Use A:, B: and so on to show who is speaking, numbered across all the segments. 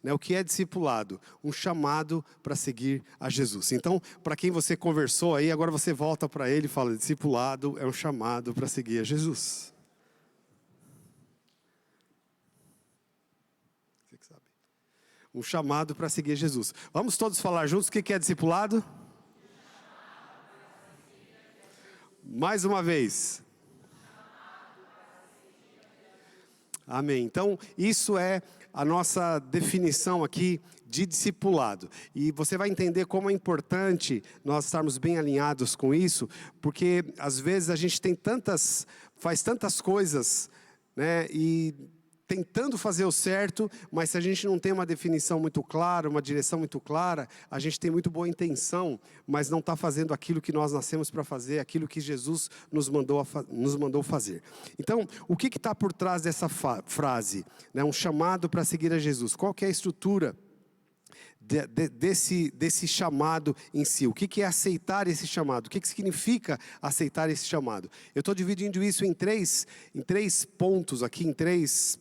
A: O que é discipulado? Um chamado para seguir a Jesus. Então, para quem você conversou aí, agora você volta para ele e fala: discipulado é um chamado para seguir a Jesus. Você que sabe. Um chamado para seguir a Jesus. Vamos todos falar juntos o que é discipulado? Mais uma vez. Amém. Então, isso é a nossa definição aqui de discipulado. E você vai entender como é importante nós estarmos bem alinhados com isso, porque às vezes a gente faz tantas coisas, né, e tentando fazer o certo, mas se a gente não tem uma definição muito clara, uma direção muito clara, a gente tem muito boa intenção, mas não está fazendo aquilo que nós nascemos para fazer, aquilo que Jesus nos mandou fazer. Então, o que está por trás dessa frase? Um chamado para seguir a Jesus. Qual que é a estrutura desse chamado em si? O que é aceitar esse chamado? O que significa aceitar esse chamado? Eu estou dividindo isso em três pontos aqui, em três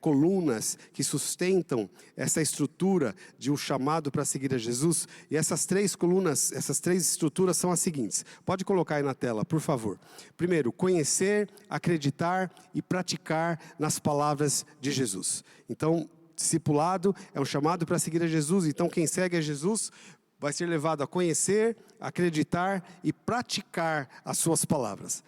A: colunas que sustentam essa estrutura de um chamado para seguir a Jesus. E essas três colunas, essas três estruturas são as seguintes. Pode colocar aí na tela, por favor. Primeiro, conhecer, acreditar e praticar nas palavras de Jesus. Então, discipulado é um chamado para seguir a Jesus. Então, quem segue a Jesus vai ser levado a conhecer, acreditar e praticar as suas palavras.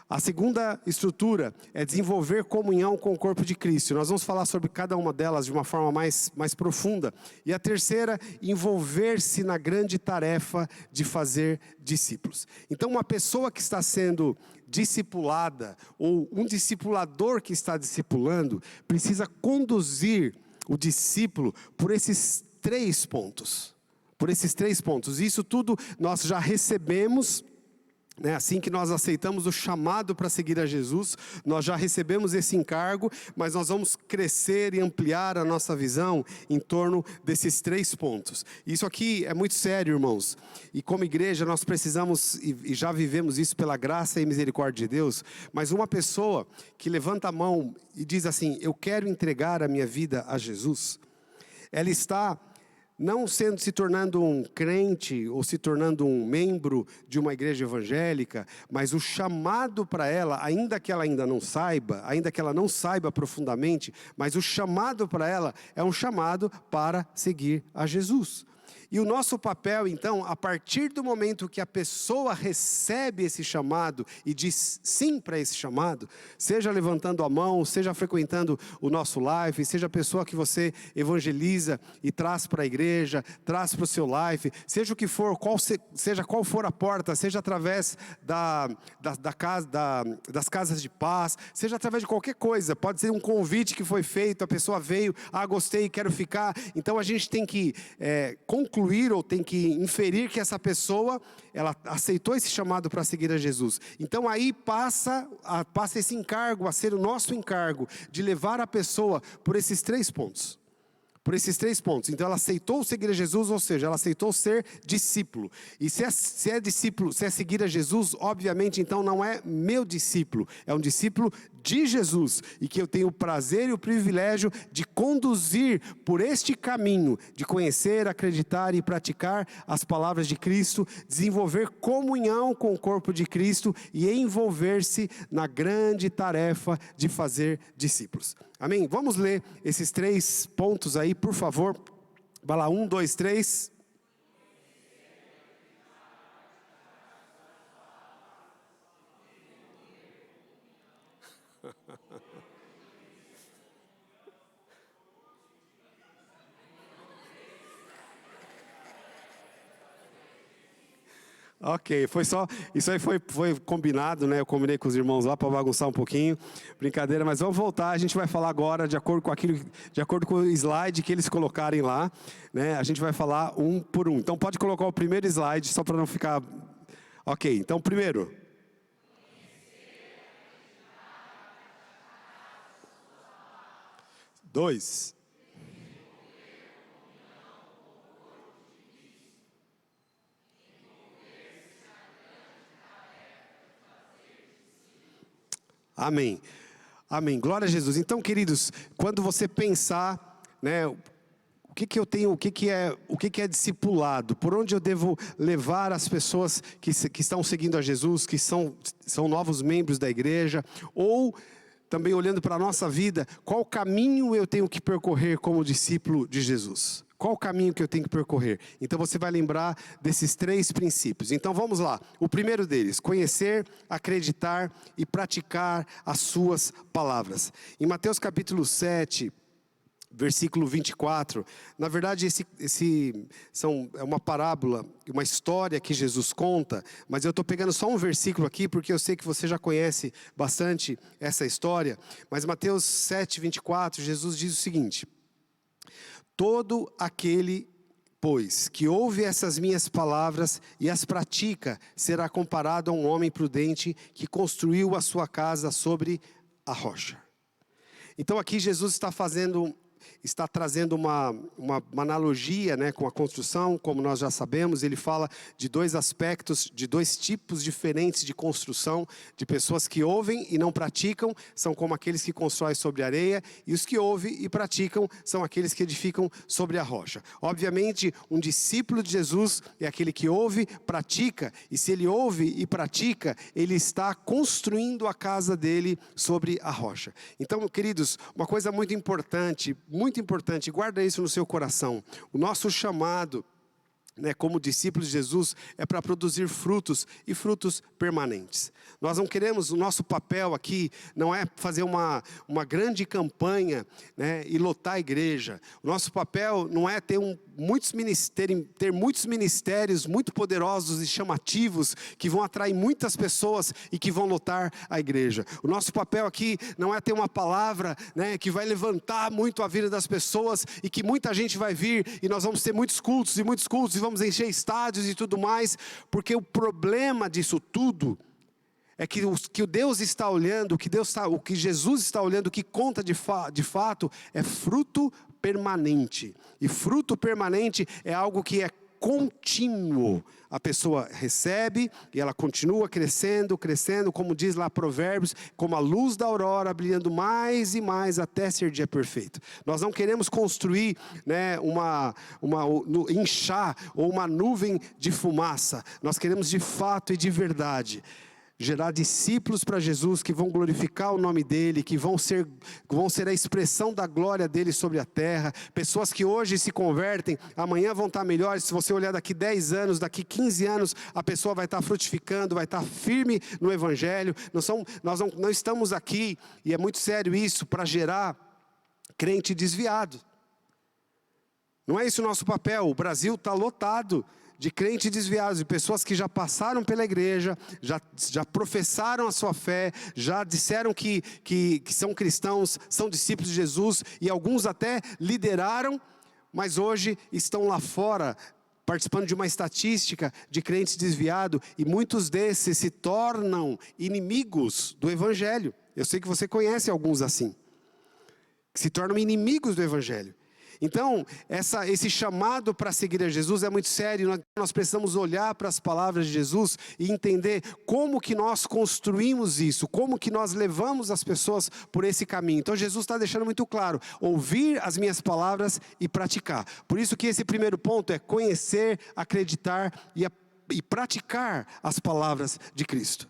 A: A segunda estrutura é desenvolver comunhão com o corpo de Cristo. Nós vamos falar sobre cada uma delas de uma forma mais profunda. E a terceira, envolver-se na grande tarefa de fazer discípulos. Então, uma pessoa que está sendo discipulada, ou um discipulador que está discipulando, precisa conduzir o discípulo por esses três pontos. Isso tudo nós já recebemos. Assim que nós aceitamos o chamado para seguir a Jesus, nós já recebemos esse encargo, mas nós vamos crescer e ampliar a nossa visão em torno desses três pontos. Isso aqui é muito sério, irmãos, e como igreja nós precisamos, e já vivemos isso pela graça e misericórdia de Deus, mas uma pessoa que levanta a mão e diz assim: eu quero entregar a minha vida a Jesus, ela está não se tornando um crente ou se tornando um membro de uma igreja evangélica, mas o chamado para ela, ainda que ela não saiba profundamente, mas o chamado para ela é um chamado para seguir a Jesus. E o nosso papel, então, a partir do momento que a pessoa recebe esse chamado e diz sim para esse chamado, seja levantando a mão, seja frequentando o nosso live, seja a pessoa que você evangeliza e traz para a igreja, traz para o seu live, seja o que for, seja qual for a porta, seja através das casas de paz, seja através de qualquer coisa, pode ser um convite que foi feito, a pessoa veio, gostei, quero ficar. Então a gente tem que concluir ou tem que inferir que essa pessoa, ela aceitou esse chamado para seguir a Jesus. Então aí passa esse encargo a ser o nosso encargo de levar a pessoa por esses três pontos. Então ela aceitou seguir a Jesus, ou seja, ela aceitou ser discípulo. E se é discípulo, se é seguir a Jesus, obviamente então não é meu discípulo, é um discípulo de Jesus. E que eu tenho o prazer e o privilégio de conduzir por este caminho, de conhecer, acreditar e praticar as palavras de Cristo, desenvolver comunhão com o corpo de Cristo e envolver-se na grande tarefa de fazer discípulos. Amém? Vamos ler esses três pontos aí, por favor. Vai lá, 1, 2, 3. Ok, foi só, isso aí foi combinado, né? Eu combinei com os irmãos lá para bagunçar um pouquinho, brincadeira, mas vamos voltar, a gente vai falar agora de acordo com o slide que eles colocarem lá, né? A gente vai falar um por um, então pode colocar o primeiro slide, só para não ficar... Ok, então primeiro... 2. Amém. Amém. Glória a Jesus. Então, queridos, quando você pensar, né, que eu tenho, o que é discipulado? Por onde eu devo levar as pessoas que estão seguindo a Jesus, que são novos membros da igreja? Ou também olhando para a nossa vida, qual caminho eu tenho que percorrer como discípulo de Jesus? Qual o caminho que eu tenho que percorrer? Então você vai lembrar desses 3 princípios. Então vamos lá. O primeiro deles, conhecer, acreditar e praticar as suas palavras. Em Mateus capítulo 7, versículo 24, na verdade é uma parábola, uma história que Jesus conta, mas eu estou pegando só um versículo aqui, porque eu sei que você já conhece bastante essa história, mas Mateus 7, 24, Jesus diz o seguinte: todo aquele, pois, que ouve essas minhas palavras e as pratica, será comparado a um homem prudente que construiu a sua casa sobre a rocha. Então aqui Jesus está trazendo uma analogia, né, com a construção. Como nós já sabemos, ele fala de 2 aspectos, de 2 tipos diferentes de construção, de pessoas que ouvem e não praticam, são como aqueles que constroem sobre areia, e os que ouvem e praticam são aqueles que edificam sobre a rocha. Obviamente, um discípulo de Jesus é aquele que ouve, pratica, e se ele ouve e pratica, ele está construindo a casa dele sobre a rocha. Então, queridos, uma coisa muito importante, guarda isso no seu coração. O nosso chamado, né, como discípulos de Jesus, é para produzir frutos e frutos permanentes. Nós não queremos, o nosso papel aqui não é fazer uma grande campanha, né, e lotar a igreja. O nosso papel não é ter muitos ministérios muito poderosos e chamativos que vão atrair muitas pessoas e que vão lotar a igreja. O nosso papel aqui não é ter uma palavra, né, que vai levantar muito a vida das pessoas e que muita gente vai vir e nós vamos ter muitos cultos e vamos encher estádios e tudo mais, porque o problema disso tudo é que o Deus está olhando, o que Jesus está olhando, o que conta de fato é fruto permanente. E fruto permanente é algo que é contínuo. A pessoa recebe e ela continua crescendo, como diz lá Provérbios, como a luz da aurora, brilhando mais e mais até ser dia perfeito. Nós não queremos construir, né, inchar ou uma nuvem de fumaça. Nós queremos de fato e de verdade gerar discípulos para Jesus que vão glorificar o nome dEle, que vão ser a expressão da glória dEle sobre a terra. Pessoas que hoje se convertem, amanhã vão estar melhores. Se você olhar daqui 10 anos, daqui 15 anos, a pessoa vai estar frutificando, vai estar firme no Evangelho. Nós não estamos aqui, e é muito sério isso, para gerar crente desviado. Não é esse o nosso papel. O Brasil está lotado de crentes desviados, de pessoas que já passaram pela igreja, já professaram a sua fé, já disseram que são cristãos, são discípulos de Jesus, e alguns até lideraram, mas hoje estão lá fora, participando de uma estatística de crentes desviados, e muitos desses se tornam inimigos do Evangelho. Eu sei que você conhece alguns assim, que se tornam inimigos do Evangelho. Então, esse chamado para seguir a Jesus é muito sério. Nós precisamos olhar para as palavras de Jesus e entender como que nós construímos isso, como que nós levamos as pessoas por esse caminho. Então, Jesus está deixando muito claro: ouvir as minhas palavras e praticar. Por isso que esse primeiro ponto é conhecer, acreditar e praticar as palavras de Cristo.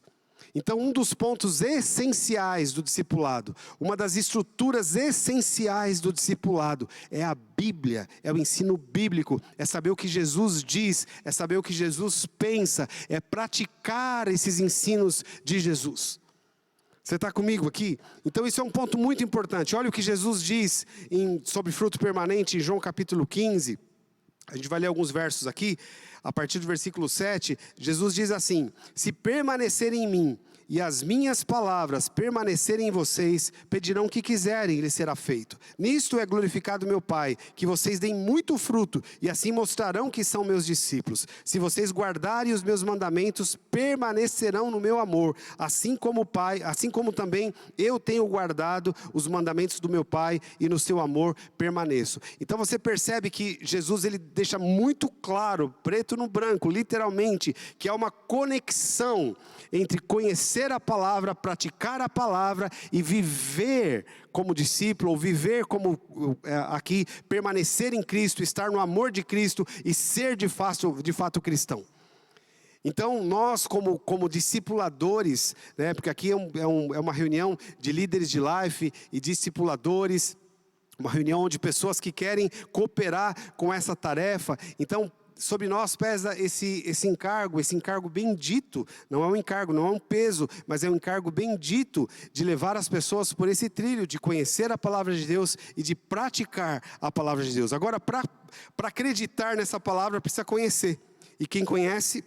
A: Então, um dos pontos essenciais do discipulado, uma das estruturas essenciais do discipulado é a Bíblia, é o ensino bíblico, é saber o que Jesus diz, é saber o que Jesus pensa, é praticar esses ensinos de Jesus. Você está comigo aqui? Então isso é um ponto muito importante. Olha o que Jesus diz sobre fruto permanente em João capítulo 15. A gente vai ler alguns versos aqui. A partir do versículo 7, Jesus diz assim: se permanecerem em mim e as minhas palavras permanecerem em vocês, pedirão o que quiserem e lhes será feito. Nisto é glorificado meu Pai, que vocês deem muito fruto, e assim mostrarão que são meus discípulos. Se vocês guardarem os meus mandamentos, permanecerão no meu amor, assim como também eu tenho guardado os mandamentos do meu Pai, e no seu amor permaneço. Então você percebe que Jesus, ele deixa muito claro, preto no branco, literalmente, que há uma conexão entre conhecer conhecer a palavra, praticar a palavra e viver como discípulo, ou viver como aqui, permanecer em Cristo, estar no amor de Cristo e ser de fato cristão. Então nós como discipuladores, né, porque aqui é uma reunião de líderes de life e discipuladores, uma reunião de pessoas que querem cooperar com essa tarefa. Então sobre nós pesa esse encargo bendito. Não é um encargo, não é um peso, mas é um encargo bendito de levar as pessoas por esse trilho, de conhecer a palavra de Deus e de praticar a palavra de Deus. Agora, para acreditar nessa palavra, precisa conhecer. E quem conhece,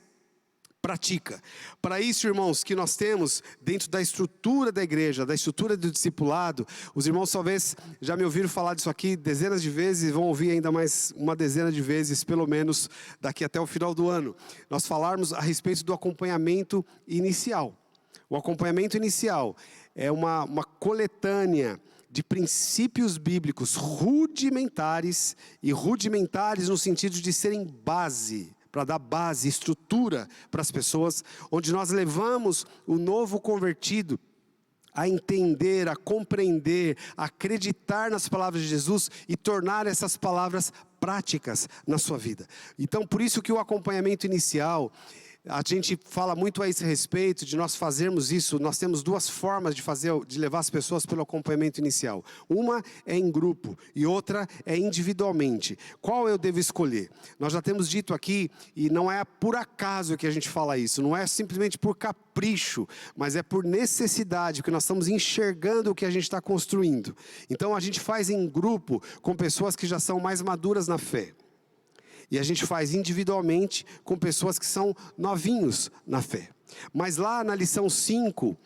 A: pratica. Para isso, irmãos, que nós temos dentro da estrutura da igreja, da estrutura do discipulado, os irmãos talvez já me ouviram falar disso aqui dezenas de vezes e vão ouvir ainda mais uma dezena de vezes, pelo menos daqui até o final do ano. Nós falarmos a respeito do acompanhamento inicial. O acompanhamento inicial é uma coletânea de princípios bíblicos rudimentares, e rudimentares no sentido de serem base, para dar base, estrutura para as pessoas, onde nós levamos o novo convertido a entender, a compreender, a acreditar nas palavras de Jesus e tornar essas palavras práticas na sua vida. Então, por isso que o acompanhamento inicial, a gente fala muito a esse respeito, de nós fazermos isso. Nós temos duas formas de levar as pessoas pelo acompanhamento inicial. Uma é em grupo e outra é individualmente. Qual eu devo escolher? Nós já temos dito aqui, e não é por acaso que a gente fala isso, não é simplesmente por capricho, mas é por necessidade, porque nós estamos enxergando o que a gente está construindo. Então a gente faz em grupo com pessoas que já são mais maduras na fé. E a gente faz individualmente com pessoas que são novinhos na fé. Mas lá na lição 5,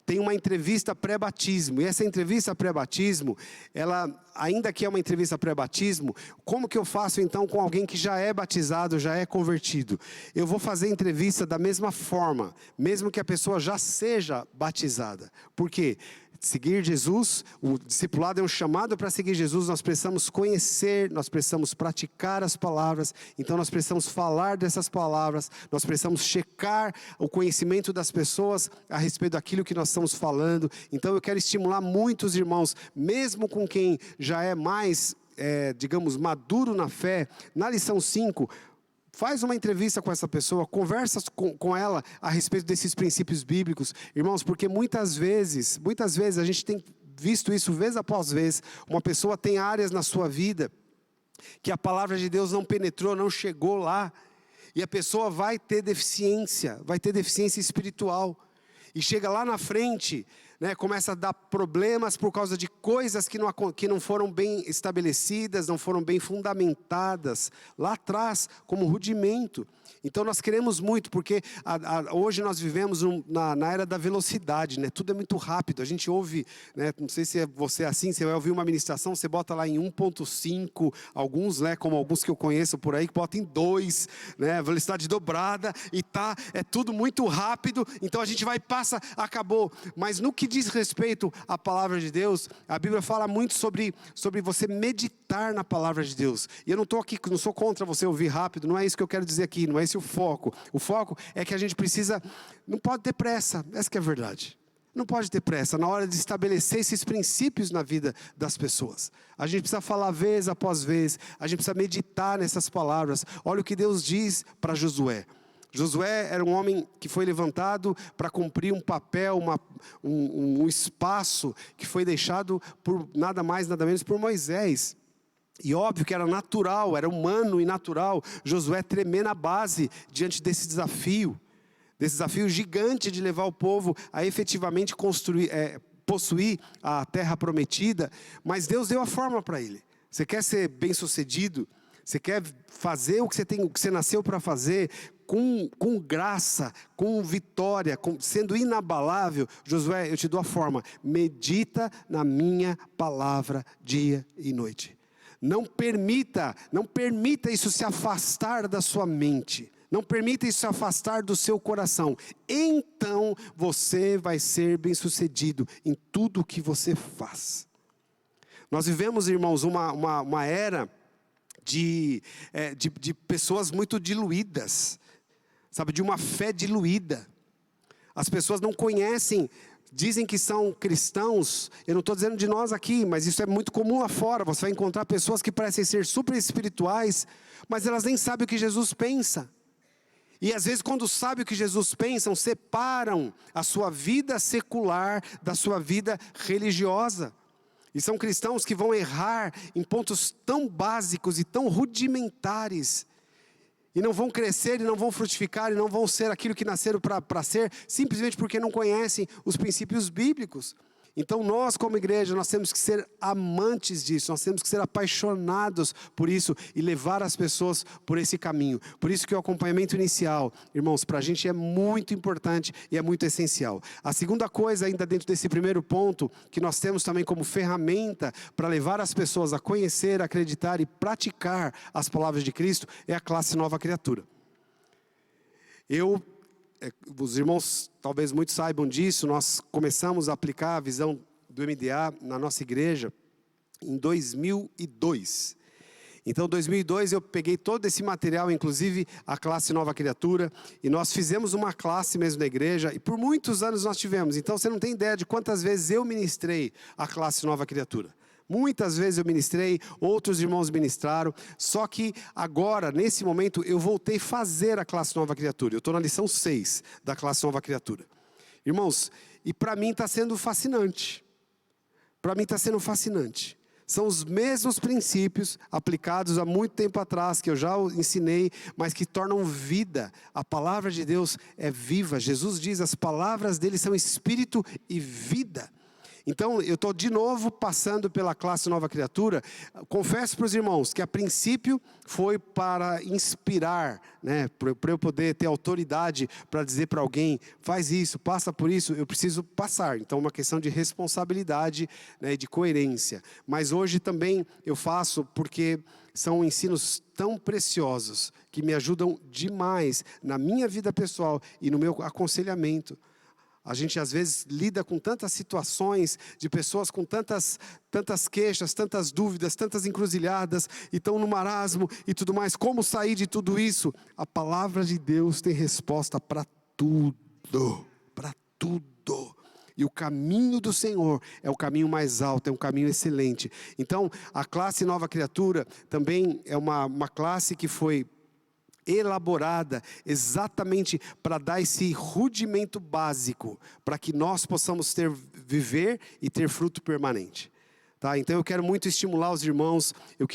A: tem uma entrevista pré-batismo. E essa entrevista pré-batismo, ela, ainda que é uma entrevista pré-batismo, como que eu faço então com alguém que já é batizado, já é convertido? Eu vou fazer a entrevista da mesma forma, mesmo que a pessoa já seja batizada. Por quê? Seguir Jesus, o discipulado é um chamado para seguir Jesus. Nós precisamos conhecer, nós precisamos praticar as palavras. Então nós precisamos falar dessas palavras. Nós precisamos checar o conhecimento das pessoas a respeito daquilo que nós estamos falando. Então eu quero estimular muitos irmãos, mesmo com quem já é mais, digamos, maduro na fé. Na lição 5, faz uma entrevista com essa pessoa, conversa com ela a respeito desses princípios bíblicos. Irmãos, porque muitas vezes a gente tem visto isso vez após vez. Uma pessoa tem áreas na sua vida que a palavra de Deus não penetrou, não chegou lá. E a pessoa vai ter deficiência espiritual. E chega lá na frente, né, começa a dar problemas por causa de coisas que não foram bem estabelecidas, não foram bem fundamentadas lá atrás, como rudimento. Então nós queremos muito, porque hoje nós vivemos na era da velocidade, né? Tudo é muito rápido. A gente ouve, né, não sei se você é assim, você vai ouvir uma ministração, você bota lá em 1.5, alguns, né, como alguns que eu conheço por aí, que botam em 2, né, velocidade dobrada, e é tudo muito rápido, então a gente vai, passa, acabou. Mas no que diz respeito à palavra de Deus, a Bíblia fala muito sobre você meditar na palavra de Deus. E eu não estou aqui, não sou contra você ouvir rápido, não é isso que eu quero dizer aqui, não é esse o foco. O foco é que a gente precisa, não pode ter pressa, essa que é a verdade. Não pode ter pressa na hora de estabelecer esses princípios na vida das pessoas. A gente precisa falar vez após vez, a gente precisa meditar nessas palavras. Olha o que Deus diz para Josué. Josué era um homem que foi levantado para cumprir um papel, um espaço que foi deixado por nada mais, nada menos por Moisés. E óbvio que era natural, era humano e natural, Josué tremer na base diante desse desafio gigante de levar o povo a efetivamente possuir a terra prometida. Mas Deus deu a forma para ele. Você quer ser bem sucedido? Você quer fazer o que você nasceu para fazer, com graça, com vitória, sendo inabalável? Josué, eu te dou a forma: medita na minha palavra dia e noite. Não permita isso se afastar da sua mente. Não permita isso se afastar do seu coração. Então você vai ser bem-sucedido em tudo o que você faz. Nós vivemos, irmãos, uma era de pessoas muito diluídas, sabe, de uma fé diluída. As pessoas não conhecem, dizem que são cristãos. Eu não estou dizendo de nós aqui, mas isso é muito comum lá fora. Você vai encontrar pessoas que parecem ser super espirituais, mas elas nem sabem o que Jesus pensa. E às vezes quando sabem o que Jesus pensa, separam a sua vida secular da sua vida religiosa. E são cristãos que vão errar em pontos tão básicos e tão rudimentares. E não vão crescer, e não vão frutificar, e não vão ser aquilo que nasceram para ser, simplesmente porque não conhecem os princípios bíblicos. Então nós como igreja, nós temos que ser amantes disso, nós temos que ser apaixonados por isso e levar as pessoas por esse caminho. Por isso que o acompanhamento inicial, irmãos, para a gente é muito importante e é muito essencial. A segunda coisa, ainda dentro desse primeiro ponto, que nós temos também como ferramenta para levar as pessoas a conhecer, acreditar e praticar as palavras de Cristo, é a classe Nova Criatura. Os irmãos talvez muitos saibam disso, nós começamos a aplicar a visão do MDA na nossa igreja em 2002. Então, em 2002 eu peguei todo esse material, inclusive a classe Nova Criatura, e nós fizemos uma classe mesmo na igreja, e por muitos anos nós tivemos. Então você não tem ideia de quantas vezes eu ministrei a classe Nova Criatura. Muitas vezes eu ministrei, outros irmãos ministraram, só que agora, nesse momento, eu voltei a fazer a classe Nova Criatura. Eu estou na lição 6 da classe Nova Criatura. Irmãos, e para mim está sendo fascinante. Para mim está sendo fascinante. São os mesmos princípios aplicados há muito tempo atrás, que eu já ensinei, mas que tornam vida. A palavra de Deus é viva. Jesus diz, as palavras dele são espírito e vida. Então, eu estou de novo passando pela classe Nova Criatura. Confesso para os irmãos que a princípio foi para inspirar, né, para eu poder ter autoridade para dizer para alguém, faz isso, passa por isso, eu preciso passar. Então, uma questão de responsabilidade, né, de coerência. Mas hoje também eu faço porque são ensinos tão preciosos que me ajudam demais na minha vida pessoal e no meu aconselhamento. A gente às vezes lida com tantas situações de pessoas com tantas queixas, tantas dúvidas, tantas encruzilhadas, e estão no marasmo e tudo mais. Como sair de tudo isso? A palavra de Deus tem resposta para tudo, para tudo. E o caminho do Senhor é o caminho mais alto, é um caminho excelente. Então, a classe Nova Criatura também é uma classe que foi elaborada exatamente para dar esse rudimento básico, para que nós possamos viver e ter fruto permanente. Tá? Então eu quero muito estimular os irmãos, eu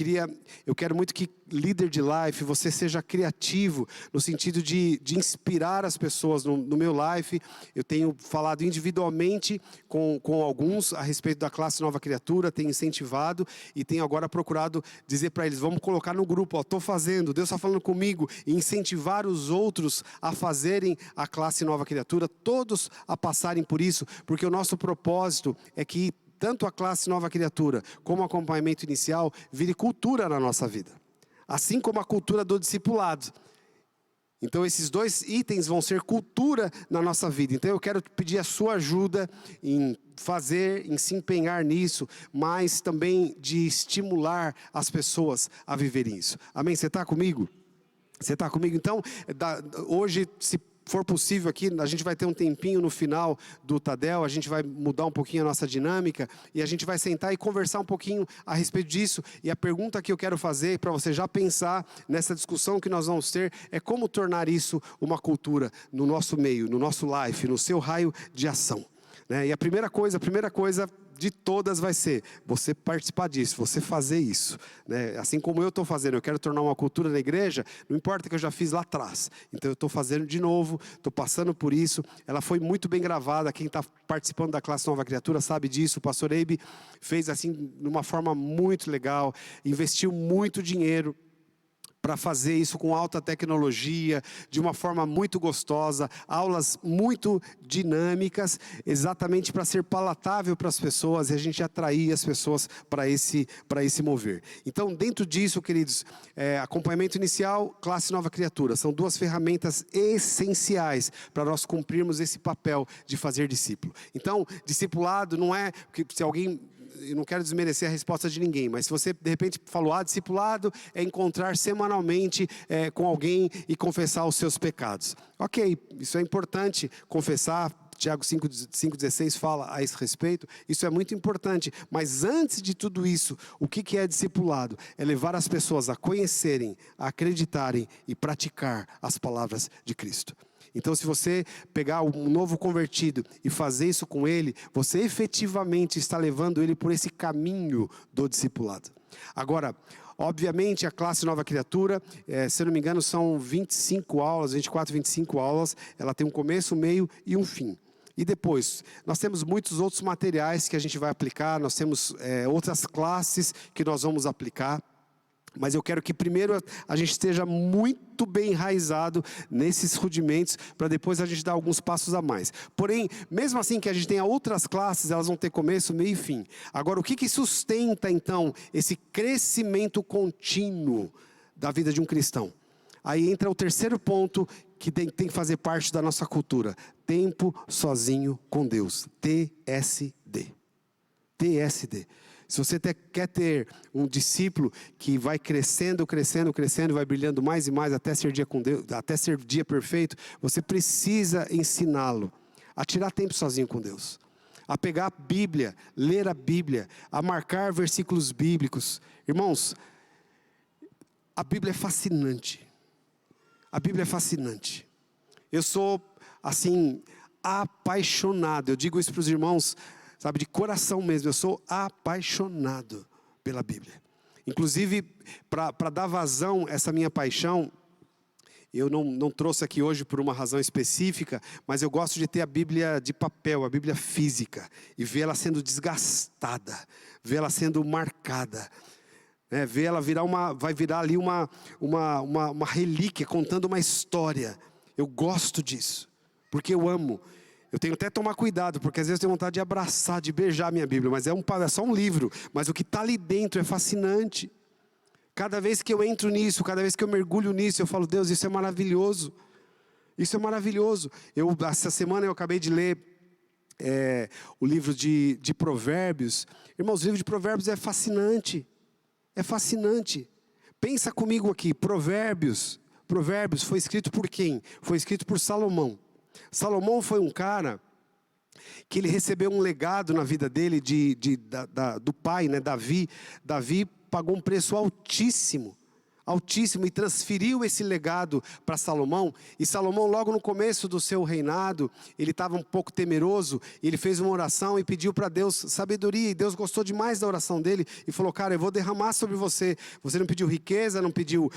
A: quero muito que líder de life, você seja criativo, no sentido de inspirar as pessoas no meu life. Eu tenho falado individualmente com alguns a respeito da classe Nova Criatura, tenho incentivado e tenho agora procurado dizer para eles, vamos colocar no grupo, estou fazendo, Deus está falando comigo, e incentivar os outros a fazerem a classe Nova Criatura, todos a passarem por isso, porque o nosso propósito é que tanto a classe Nova Criatura como o acompanhamento inicial vire cultura na nossa vida. Assim como a cultura do discipulado. Então esses dois itens vão ser cultura na nossa vida. Então eu quero pedir a sua ajuda em fazer, em se empenhar nisso, mas também de estimular as pessoas a viverem isso. Amém? Você está comigo? Você está comigo? Então, hoje, se for possível aqui, a gente vai ter um tempinho no final do Tadel, a gente vai mudar um pouquinho a nossa dinâmica e a gente vai sentar e conversar um pouquinho a respeito disso. E a pergunta que eu quero fazer para você já pensar nessa discussão que nós vamos ter é como tornar isso uma cultura no nosso meio, no nosso life, no seu raio de ação. Né? E a primeira coisa de todas vai ser você participar disso, você fazer isso, né? Assim como eu estou fazendo, eu quero tornar uma cultura na igreja, não importa que eu já fiz lá atrás, então eu estou fazendo de novo, estou passando por isso. Ela foi muito bem gravada, quem está participando da classe Nova Criatura sabe disso. O pastor Eibe fez assim, de uma forma muito legal, investiu muito dinheiro para fazer isso com alta tecnologia, de uma forma muito gostosa, aulas muito dinâmicas, exatamente para ser palatável para as pessoas e a gente atrair as pessoas para esse mover. Então, dentro disso, queridos, acompanhamento inicial, classe Nova Criatura, são duas ferramentas essenciais para nós cumprirmos esse papel de fazer discípulo. Então, discipulado não é que se alguém eu não quero desmerecer a resposta de ninguém, mas se você de repente falou, discipulado é encontrar semanalmente com alguém e confessar os seus pecados. Ok, isso é importante, confessar. Tiago 5,16 fala a esse respeito, isso é muito importante, mas antes de tudo isso, o que é discipulado? É levar as pessoas a conhecerem, a acreditarem e praticar as palavras de Cristo. Então, se você pegar um novo convertido e fazer isso com ele, você efetivamente está levando ele por esse caminho do discipulado. Agora, obviamente, a classe Nova Criatura, se eu não me engano, são 24, 25 aulas, ela tem um começo, um meio e um fim. E depois, nós temos muitos outros materiais que a gente vai aplicar, nós temos outras classes que nós vamos aplicar. Mas eu quero que primeiro a gente esteja muito bem enraizado nesses rudimentos, para depois a gente dar alguns passos a mais. Porém, mesmo assim que a gente tenha outras classes, elas vão ter começo, meio e fim. Agora, o que sustenta então esse crescimento contínuo da vida de um cristão? Aí entra o terceiro ponto que tem que fazer parte da nossa cultura. Tempo sozinho com Deus. TSD. TSD. Se você quer ter um discípulo que vai crescendo, crescendo, crescendo, vai brilhando mais e mais até ser dia com Deus, até ser dia perfeito, você precisa ensiná-lo a tirar tempo sozinho com Deus, a pegar a Bíblia, ler a Bíblia, a marcar versículos bíblicos. Irmãos, a Bíblia é fascinante. A Bíblia é fascinante. Eu sou, assim, apaixonado. Eu digo isso para os irmãos, sabe, de coração mesmo. Eu sou apaixonado pela Bíblia. Inclusive, para dar vazão a essa minha paixão, eu não trouxe aqui hoje por uma razão específica, mas eu gosto de ter a Bíblia de papel, a Bíblia física, e ver ela sendo desgastada, ver ela sendo marcada. Ver ela vai virar ali uma relíquia, contando uma história. Eu gosto disso, porque eu amo. Eu tenho até que tomar cuidado, porque às vezes eu tenho vontade de abraçar, de beijar a minha Bíblia, mas é só um livro, mas o que está ali dentro é fascinante. Cada vez que eu entro nisso, cada vez que eu mergulho nisso, eu falo, Deus, isso é maravilhoso. Isso é maravilhoso. Essa semana eu acabei de ler o livro de Provérbios. Irmãos, o livro de Provérbios é fascinante. É fascinante. Pensa comigo aqui, Provérbios foi escrito por quem? Foi escrito por Salomão. Salomão foi um cara que ele recebeu um legado na vida dele do pai, Davi. Davi pagou um preço altíssimo e transferiu esse legado para Salomão. E Salomão, logo no começo do seu reinado, ele estava um pouco temeroso, e ele fez uma oração e pediu para Deus sabedoria, e Deus gostou demais da oração dele, e falou, cara, eu vou derramar sobre você, você não pediu riqueza, não pediu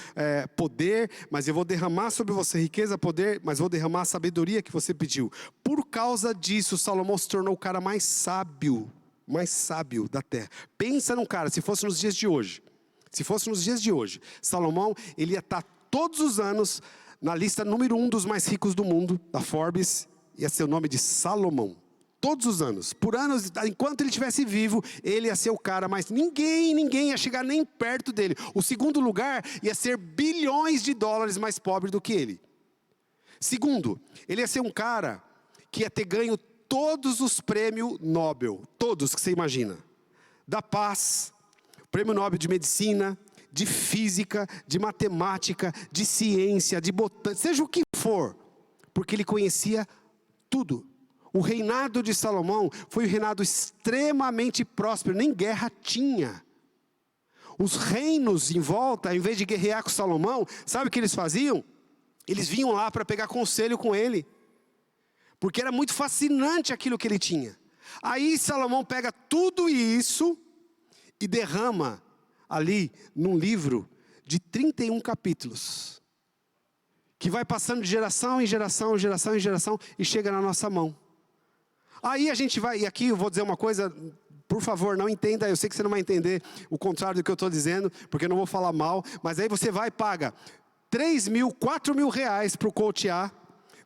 A: poder, mas eu vou derramar sobre você riqueza, poder, mas vou derramar a sabedoria que você pediu. Por causa disso, Salomão se tornou o cara mais sábio da terra. Pensa num cara, se fosse nos dias de hoje, Salomão, ele ia estar todos os anos na lista número 1 dos mais ricos do mundo, da Forbes, ia ser o nome de Salomão. Todos os anos, por anos, enquanto ele estivesse vivo, ele ia ser o cara, mas ninguém ia chegar nem perto dele. O segundo lugar ia ser bilhões de dólares mais pobre do que ele. Segundo, ele ia ser um cara que ia ter ganho todos os prêmios Nobel, todos que você imagina, da paz, Prêmio Nobel de Medicina, de Física, de Matemática, de Ciência, de Botânica, seja o que for, porque ele conhecia tudo. O reinado de Salomão foi um reinado extremamente próspero, nem guerra tinha. Os reinos em volta, ao invés de guerrear com Salomão, sabe o que eles faziam? Eles vinham lá para pegar conselho com ele, porque era muito fascinante aquilo que ele tinha. Aí Salomão pega tudo isso e derrama ali num livro de 31 capítulos, que vai passando de geração em geração, geração em geração, e chega na nossa mão. Aí a gente vai, e aqui eu vou dizer uma coisa, por favor, não entenda, eu sei que você não vai entender o contrário do que eu estou dizendo, porque eu não vou falar mal, mas aí você vai e paga 3 mil, 4 mil reais para o coachear,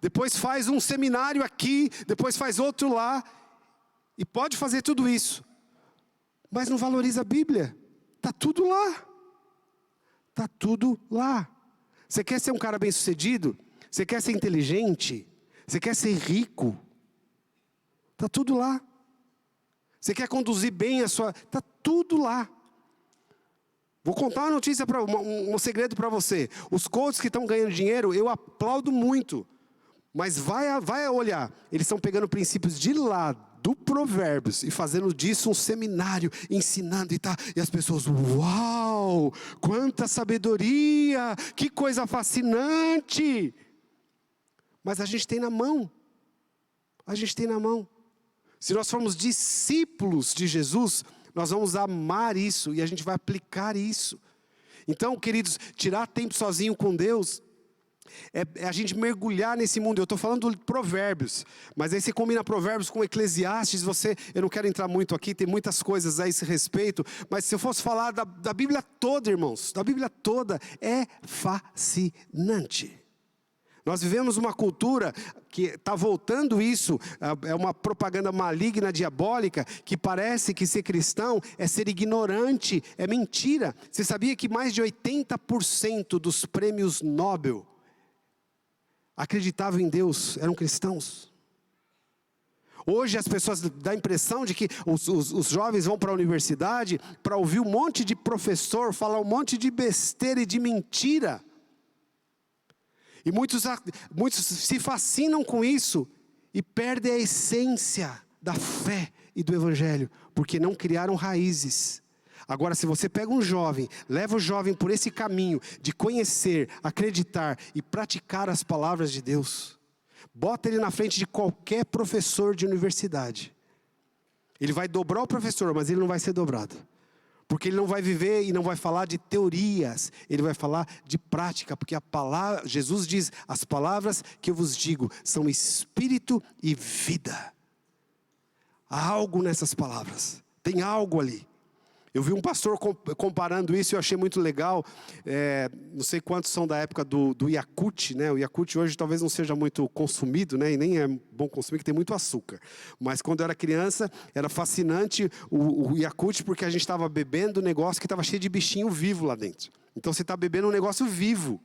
A: depois faz um seminário aqui, depois faz outro lá, e pode fazer tudo isso, mas não valoriza a Bíblia. Está tudo lá. Está tudo lá. Você quer ser um cara bem sucedido? Você quer ser inteligente? Você quer ser rico? Está tudo lá. Você quer conduzir bem a sua... Está tudo lá. Vou contar uma notícia, um segredo para você. Os coaches que estão ganhando dinheiro, eu aplaudo muito. Mas vai olhar. Eles estão pegando princípios de lá, do Provérbios, e fazendo disso um seminário, ensinando e tal. E as pessoas, uau, quanta sabedoria, que coisa fascinante. Mas a gente tem na mão. A gente tem na mão. Se nós formos discípulos de Jesus, nós vamos amar isso e a gente vai aplicar isso. Então, queridos, tirar tempo sozinho com Deus é a gente mergulhar nesse mundo. Eu estou falando de Provérbios, mas aí você combina Provérbios com Eclesiastes. Eu não quero entrar muito aqui, tem muitas coisas a esse respeito, mas se eu fosse falar da Bíblia toda, irmãos, da Bíblia toda, é fascinante. Nós vivemos uma cultura que está voltando isso, é uma propaganda maligna, diabólica, que parece que ser cristão é ser ignorante, é mentira. Você sabia que mais de 80% dos prêmios Nobel acreditavam em Deus, eram cristãos? Hoje as pessoas dão a impressão de que os jovens vão para a universidade para ouvir um monte de professor falar um monte de besteira e de mentira. E muitos se fascinam com isso e perdem a essência da fé e do Evangelho, porque não criaram raízes. Agora, se você pega um jovem, leva o jovem por esse caminho de conhecer, acreditar e praticar as palavras de Deus, bota ele na frente de qualquer professor de universidade. Ele vai dobrar o professor, mas ele não vai ser dobrado. Porque ele não vai viver e não vai falar de teorias, ele vai falar de prática, porque a palavra, Jesus diz, as palavras que eu vos digo são espírito e vida. Há algo nessas palavras, tem algo ali. Eu vi um pastor comparando isso e eu achei muito legal. Não sei quantos são da época do Yakult, né? O Yakult hoje talvez não seja muito consumido, né? E nem é bom consumir, que tem muito açúcar. Mas quando eu era criança, era fascinante o Yakult, porque a gente estava bebendo um negócio que estava cheio de bichinho vivo lá dentro. Então você está bebendo um negócio vivo.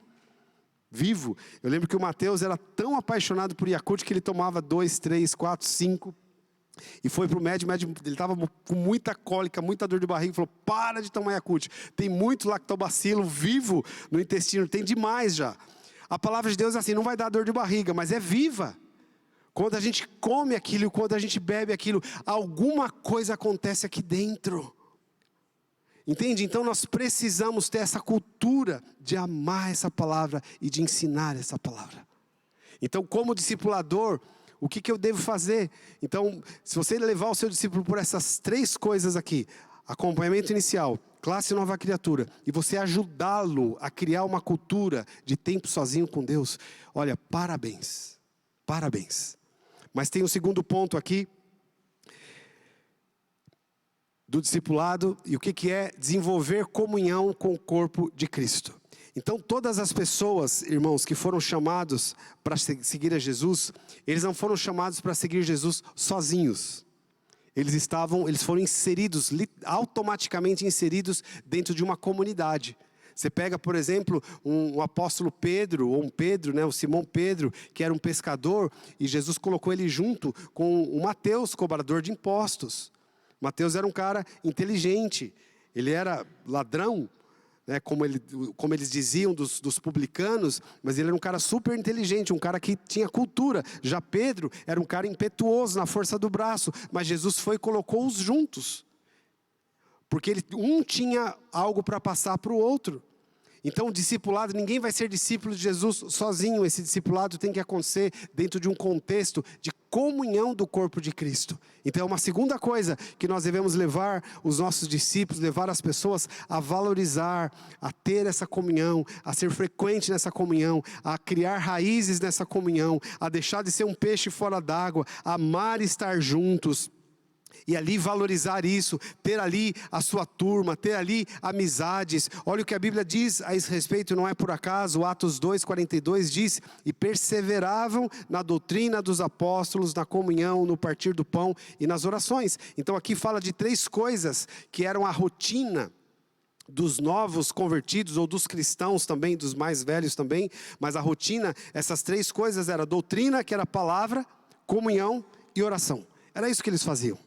A: Vivo. Eu lembro que o Mateus era tão apaixonado por Yakult que ele tomava 2, 3, 4, 5... E foi para o médico, ele estava com muita cólica, muita dor de barriga, falou, para de tomar Yakult, tem muito lactobacilo vivo no intestino, tem demais já. A palavra de Deus é assim, não vai dar dor de barriga, mas é viva. Quando a gente come aquilo, quando a gente bebe aquilo, alguma coisa acontece aqui dentro. Entende? Então nós precisamos ter essa cultura de amar essa palavra e de ensinar essa palavra. Então, como discipulador, o que eu devo fazer? Então, se você levar o seu discípulo por essas 3 coisas aqui, acompanhamento inicial, classe nova criatura, e você ajudá-lo a criar uma cultura de tempo sozinho com Deus, olha, parabéns, parabéns. Mas tem um segundo ponto aqui, do discipulado, e o que é desenvolver comunhão com o corpo de Cristo. Então todas as pessoas, irmãos, que foram chamados para seguir a Jesus, eles não foram chamados para seguir Jesus sozinhos. Eles foram inseridos, automaticamente inseridos dentro de uma comunidade. Você pega, por exemplo, um apóstolo Pedro, ou um Pedro, né, o Simão Pedro, que era um pescador, e Jesus colocou ele junto com o Mateus, cobrador de impostos. Mateus era um cara inteligente, ele era ladrão, né, como eles diziam dos publicanos, mas ele era um cara super inteligente, um cara que tinha cultura. Já Pedro era um cara impetuoso na força do braço, mas Jesus foi e colocou-os juntos, porque um tinha algo para passar para o outro. Então o discipulado, ninguém vai ser discípulo de Jesus sozinho. Esse discipulado tem que acontecer dentro de um contexto de comunhão do corpo de Cristo. Então é uma segunda coisa que nós devemos levar os nossos discípulos, levar as pessoas a valorizar, a ter essa comunhão, a ser frequente nessa comunhão, a criar raízes nessa comunhão, a deixar de ser um peixe fora d'água, amar estar juntos. E ali valorizar isso, ter ali a sua turma, ter ali amizades. Olha o que a Bíblia diz a esse respeito, não é por acaso. Atos 2:42 diz, e perseveravam na doutrina dos apóstolos, na comunhão, no partir do pão e nas orações. Então aqui fala de 3 coisas que eram a rotina dos novos convertidos, ou dos cristãos também, dos mais velhos também. Mas a rotina, essas 3 coisas era doutrina, que era a palavra, comunhão e oração. Era isso que eles faziam.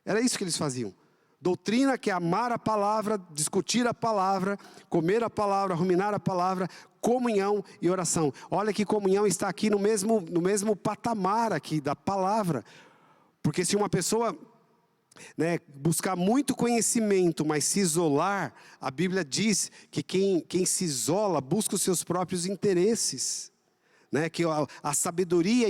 A: Era isso que eles faziam. Doutrina, que é amar a palavra, discutir a palavra, comer a palavra, ruminar a palavra, comunhão e oração. Olha que comunhão está aqui no mesmo patamar aqui da palavra. Porque se uma pessoa, buscar muito conhecimento, mas se isolar, a Bíblia diz que quem se isola busca os seus próprios interesses. Que a sabedoria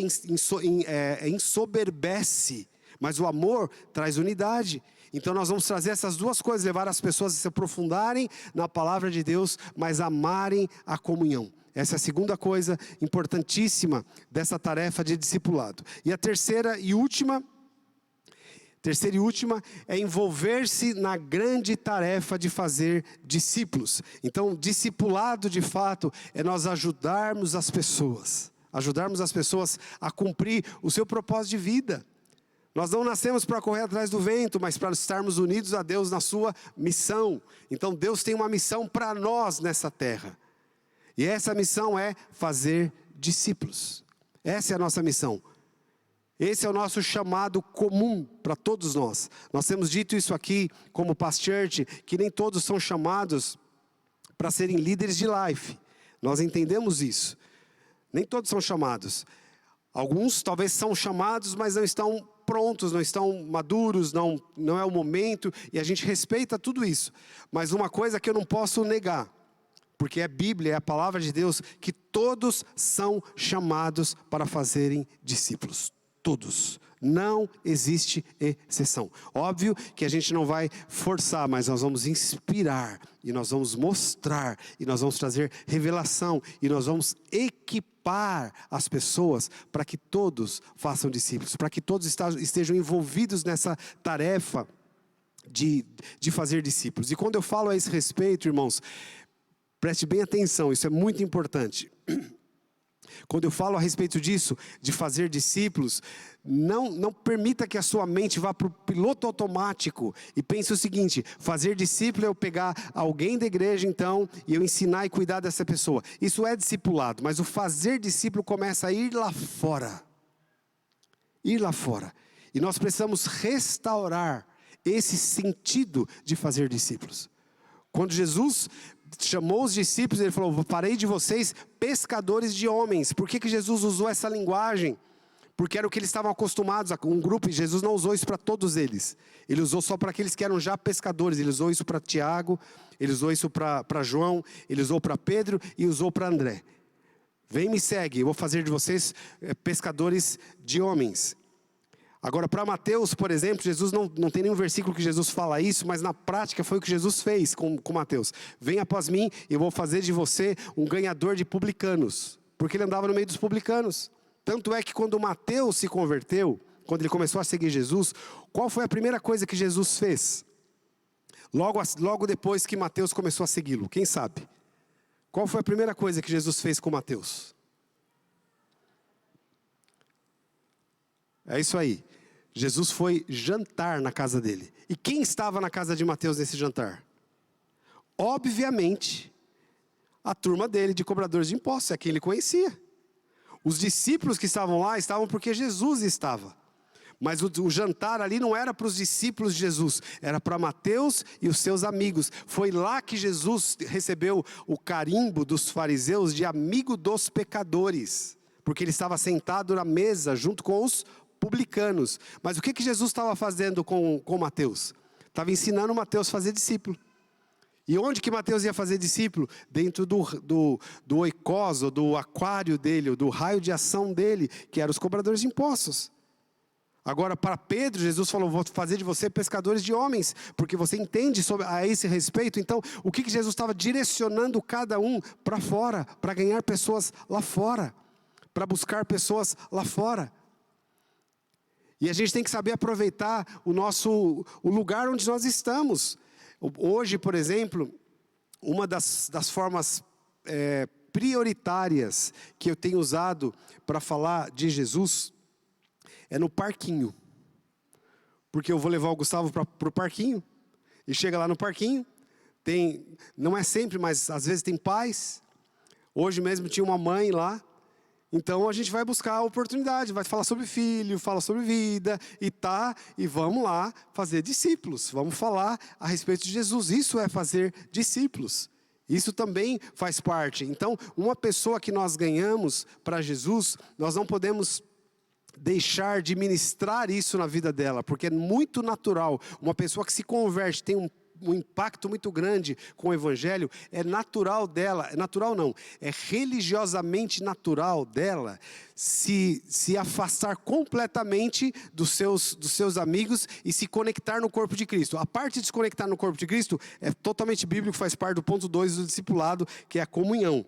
A: ensoberbece, mas o amor traz unidade. Então nós vamos trazer essas duas coisas, levar as pessoas a se aprofundarem na palavra de Deus, mas amarem a comunhão. Essa é a segunda coisa importantíssima dessa tarefa de discipulado. E a terceira e última é envolver-se na grande tarefa de fazer discípulos. Então, discipulado de fato é nós ajudarmos as pessoas a cumprir o seu propósito de vida. Nós não nascemos para correr atrás do vento, mas para estarmos unidos a Deus na sua missão. Então Deus tem uma missão para nós nessa terra. E essa missão é fazer discípulos. Essa é a nossa missão. Esse é o nosso chamado comum para todos nós. Nós temos dito isso aqui como Past Church, que nem todos são chamados para serem líderes de life. Nós entendemos isso. Nem todos são chamados. Alguns talvez são chamados, mas não estão prontos, não estão maduros, não é o momento, e a gente respeita tudo isso. Mas uma coisa que eu não posso negar, porque é Bíblia, é a palavra de Deus, que todos são chamados para fazerem discípulos. Todos. Não existe exceção. Óbvio que a gente não vai forçar, mas nós vamos inspirar, e nós vamos mostrar, e nós vamos trazer revelação, e nós vamos equipar as pessoas para que todos façam discípulos, para que todos estejam envolvidos nessa tarefa de fazer discípulos. E quando eu falo a esse respeito, irmãos, preste bem atenção, isso é muito importante. Quando eu falo a respeito disso, de fazer discípulos, não permita que a sua mente vá para o piloto automático e pense o seguinte: fazer discípulo é eu pegar alguém da igreja então e eu ensinar e cuidar dessa pessoa. Isso é discipulado, mas o fazer discípulo começa a ir lá fora. Ir lá fora. E nós precisamos restaurar esse sentido de fazer discípulos. Quando Jesus chamou os discípulos, ele falou: farei de vocês pescadores de homens. Por que Jesus usou essa linguagem? Porque era o que eles estavam acostumados a um grupo, e Jesus não usou isso para todos eles. Ele usou só para aqueles que eram já pescadores. Ele usou isso para Tiago, ele usou isso para João, ele usou para Pedro e usou para André. Vem, me segue, eu vou fazer de vocês pescadores de homens. Agora, para Mateus, por exemplo, Jesus não tem nenhum versículo que Jesus fala isso, mas na prática foi o que Jesus fez com Mateus. Venha após mim, eu vou fazer de você um ganhador de publicanos. Porque ele andava no meio dos publicanos. Tanto é que quando Mateus se converteu, quando ele começou a seguir Jesus, qual foi a primeira coisa que Jesus fez? Logo depois que Mateus começou a segui-lo, quem sabe? Qual foi a primeira coisa que Jesus fez com Mateus? É isso aí. Jesus foi jantar na casa dele. E quem estava na casa de Mateus nesse jantar? Obviamente, a turma dele de cobradores de impostos, é quem ele conhecia. Os discípulos que estavam lá estavam porque Jesus estava. Mas o jantar ali não era para os discípulos de Jesus, era para Mateus e os seus amigos. Foi lá que Jesus recebeu o carimbo dos fariseus de amigo dos pecadores. Porque ele estava sentado na mesa junto com os publicanos. Mas o que Jesus estava fazendo com Mateus? Estava ensinando Mateus a fazer discípulo. E onde que Mateus ia fazer discípulo? Dentro do oikos, ou do aquário dele, ou do raio de ação dele, que eram os cobradores de impostos. Agora, para Pedro, Jesus falou: vou fazer de você pescadores de homens, porque você entende a esse respeito. Então, o que Jesus estava direcionando cada um para fora, para ganhar pessoas lá fora, para buscar pessoas lá fora. E a gente tem que saber aproveitar o lugar onde nós estamos. Hoje, por exemplo, uma das formas prioritárias que eu tenho usado para falar de Jesus é no parquinho. Porque eu vou levar o Gustavo para o parquinho, e chega lá no parquinho, não é sempre, mas às vezes tem pais. Hoje mesmo tinha uma mãe lá, Então a gente vai buscar a oportunidade, vai falar sobre filho, fala sobre vida, e vamos lá fazer discípulos. Vamos falar a respeito de Jesus. Isso é fazer discípulos. Isso também faz parte. Então, uma pessoa que nós ganhamos para Jesus, nós não podemos deixar de ministrar isso na vida dela, porque é muito natural. Uma pessoa que se converte, tem um impacto muito grande com o Evangelho, é natural dela, natural não, é religiosamente natural dela se afastar completamente dos seus amigos e se conectar no corpo de Cristo. A parte de se conectar no corpo de Cristo é totalmente bíblico, faz parte do ponto 2 do discipulado, que é a comunhão.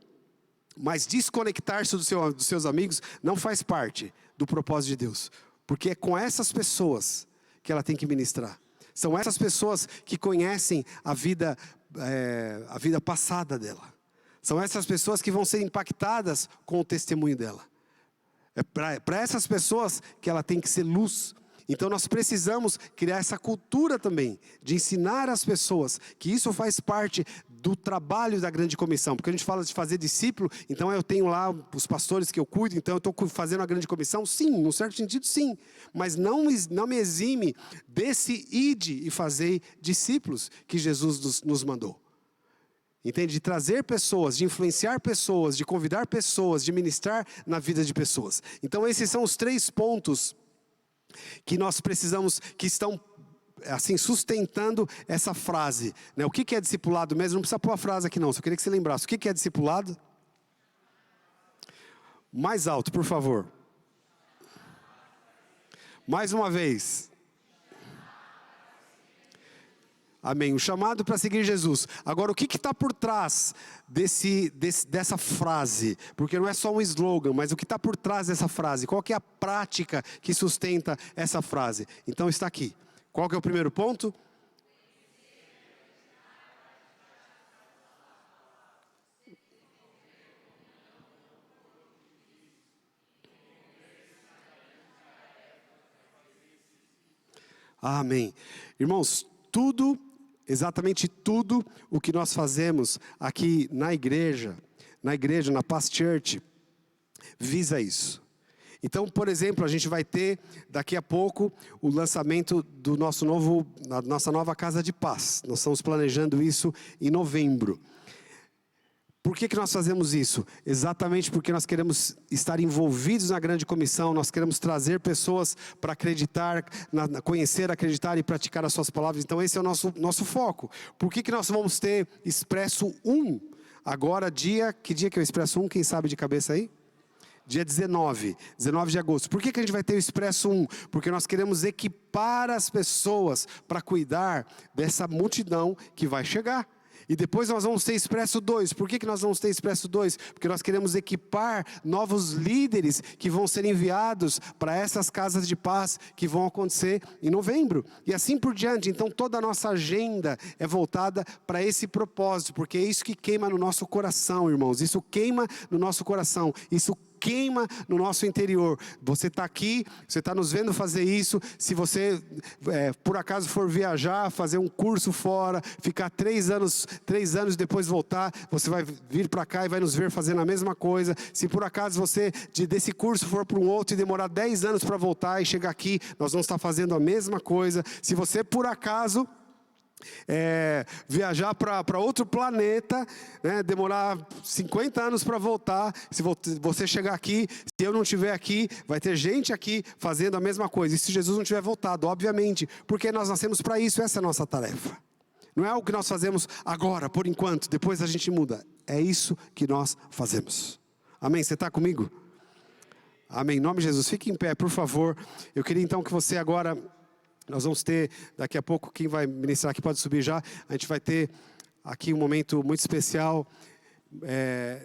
A: Mas desconectar-se dos seus amigos não faz parte do propósito de Deus. Porque é com essas pessoas que ela tem que ministrar. São essas pessoas que conhecem a vida passada dela. São essas pessoas que vão ser impactadas com o testemunho dela. É para essas pessoas que ela tem que ser luz. Então nós precisamos criar essa cultura também, de ensinar as pessoas que isso faz parte do trabalho da grande comissão. Porque a gente fala de fazer discípulo, então eu tenho lá os pastores que eu cuido, então eu estou fazendo a grande comissão? Sim, num certo sentido sim. Mas não me exime desse ide e fazer discípulos que Jesus nos mandou. Entende? De trazer pessoas, de influenciar pessoas, de convidar pessoas, de ministrar na vida de pessoas. Então esses são os 3 pontos que nós precisamos, que estão assim sustentando essa frase, né? O que é discipulado mesmo? Não precisa pôr a frase aqui não, só queria que você lembrasse. O que é discipulado? Mais alto, por favor. Mais uma vez. Amém. O chamado para seguir Jesus. Agora, o que está por trás dessa frase? Porque não é só um slogan, mas o que está por trás dessa frase? Qual que é a prática que sustenta essa frase? Então está aqui. Qual que é o primeiro ponto? Amém. Irmãos, exatamente tudo o que nós fazemos aqui na igreja, na Paz Church, visa isso. Então, por exemplo, a gente vai ter daqui a pouco o lançamento da nossa nova Casa de Paz. Nós estamos planejando isso em novembro. Por que nós fazemos isso? Exatamente porque nós queremos estar envolvidos na grande comissão, nós queremos trazer pessoas para acreditar, conhecer, acreditar e praticar as suas palavras. Então esse é o nosso foco. Por que nós vamos ter Expresso 1? Agora que dia que é o Expresso 1? Quem sabe de cabeça aí? Dia 19 de agosto. Por que a gente vai ter o Expresso 1? Porque nós queremos equipar as pessoas para cuidar dessa multidão que vai chegar. E depois nós vamos ter Expresso 2. Por que nós vamos ter Expresso 2? Porque nós queremos equipar novos líderes que vão ser enviados para essas casas de paz que vão acontecer em novembro. E assim por diante. Então toda a nossa agenda é voltada para esse propósito. Porque é isso que queima no nosso coração, irmãos. Isso queima no nosso coração. Isso queima no nosso interior. Você está aqui, você está nos vendo fazer isso. Se você por acaso for viajar, fazer um curso fora, ficar 3 anos depois voltar, você vai vir para cá e vai nos ver fazendo a mesma coisa. Se por acaso você desse curso for para um outro e demorar 10 anos para voltar e chegar aqui, nós vamos estar fazendo a mesma coisa. Se você por acaso viajar para outro planeta, né, demorar 50 anos para voltar, se você chegar aqui, se eu não estiver aqui, vai ter gente aqui fazendo a mesma coisa. E se Jesus não tiver voltado, obviamente, porque nós nascemos para isso, essa é a nossa tarefa. Não é algo que nós fazemos agora, por enquanto, depois a gente muda. É isso que nós fazemos. Amém? Você está comigo? Amém. Em nome de Jesus, fique em pé, por favor. Eu queria então que você agora... Nós vamos ter, daqui a pouco, quem vai ministrar aqui pode subir já. A gente vai ter aqui um momento muito especial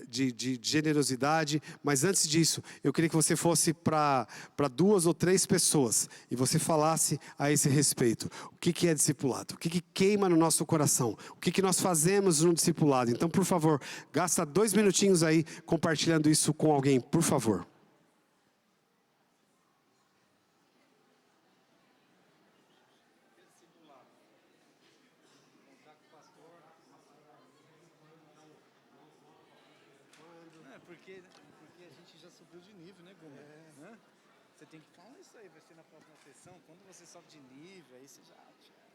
A: de generosidade. Mas antes disso, eu queria que você fosse para 2 ou 3 pessoas e você falasse a esse respeito. O que é discipulado? O que queima no nosso coração? O que nós fazemos no discipulado? Então, por favor, gasta 2 minutinhos aí compartilhando isso com alguém, por favor.
B: porque a gente já subiu de nível, né, Guma? Né? Você tem que falar isso aí, vai ser na próxima sessão. Quando você sobe de nível, aí você já...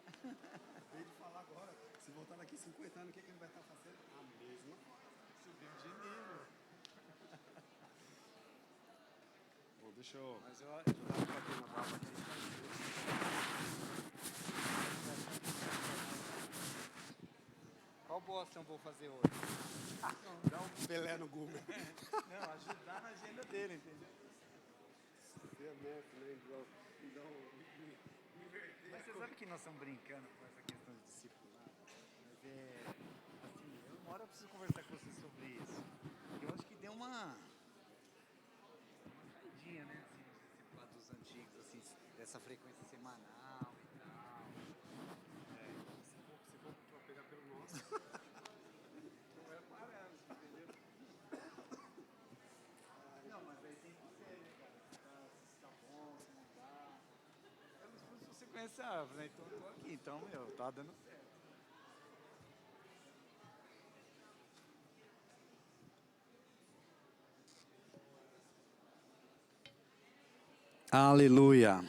A: Acabei de falar agora, se voltar daqui 50 anos, o que ele vai estar fazendo? A mesma coisa.
B: Subiu de nível.
A: Bom, deixa eu...
B: Mas eu tava batendo a barra aqui. Qual boa ação vou fazer hoje?
A: Dá um Pelé no Google.
B: Não, ajudar na agenda dele, entendeu? Mas você sabe que nós estamos brincando com essa questão de discipulado? Mas assim, uma hora eu preciso conversar com você sobre isso. Eu acho que deu uma caidinha, né? Assim, nos discipulados dos antigos, assim, dessa frequência semanal e tal.
A: Se for pra pegar pelo nosso.
B: Vai parando, entendeu? Não, mas aí tem que ser, né, cara? Se tá bom, se não tá. Se você conhece a árvore, né? Então eu tô aqui, então, tá dando certo. Aleluia.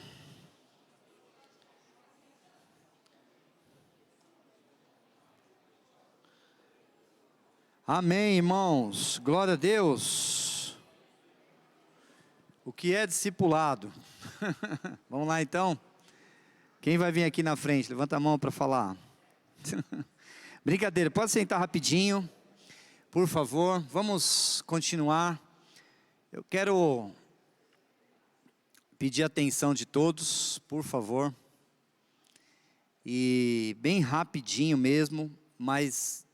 B: Amém, irmãos. Glória a Deus. O que é discipulado? Vamos lá então? Quem vai vir aqui na frente? Levanta a mão para falar. Brincadeira, pode sentar rapidinho, por favor. Vamos continuar. Eu quero pedir a atenção de todos, por favor. E bem rapidinho mesmo, mas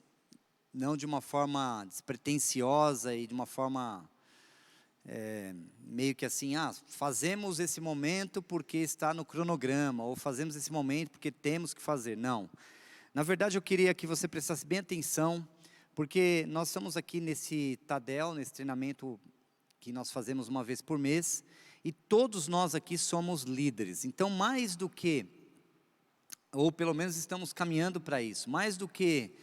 B: não de uma forma despretensiosa e de uma forma meio que assim, fazemos esse momento porque está no cronograma, ou fazemos esse momento porque temos que fazer. Não. Na verdade, eu queria que você prestasse bem atenção, porque nós estamos aqui nesse Tadel, nesse treinamento que nós fazemos uma vez por mês, e todos nós aqui somos líderes. Então, mais do que, ou pelo menos estamos caminhando para isso, mais do que,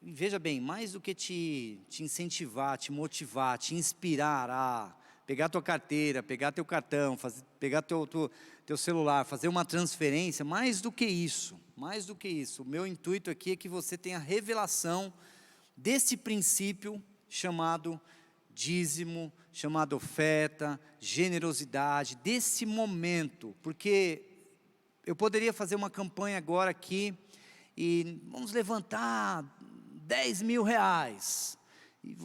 B: veja bem, mais do que te incentivar, te motivar, te inspirar a pegar tua carteira, pegar teu cartão, pegar teu celular, fazer uma transferência, mais do que isso, o meu intuito aqui é que você tenha revelação desse princípio chamado dízimo, chamado oferta, generosidade, desse momento, porque eu poderia fazer uma campanha agora aqui, e vamos levantar 10 mil reais, e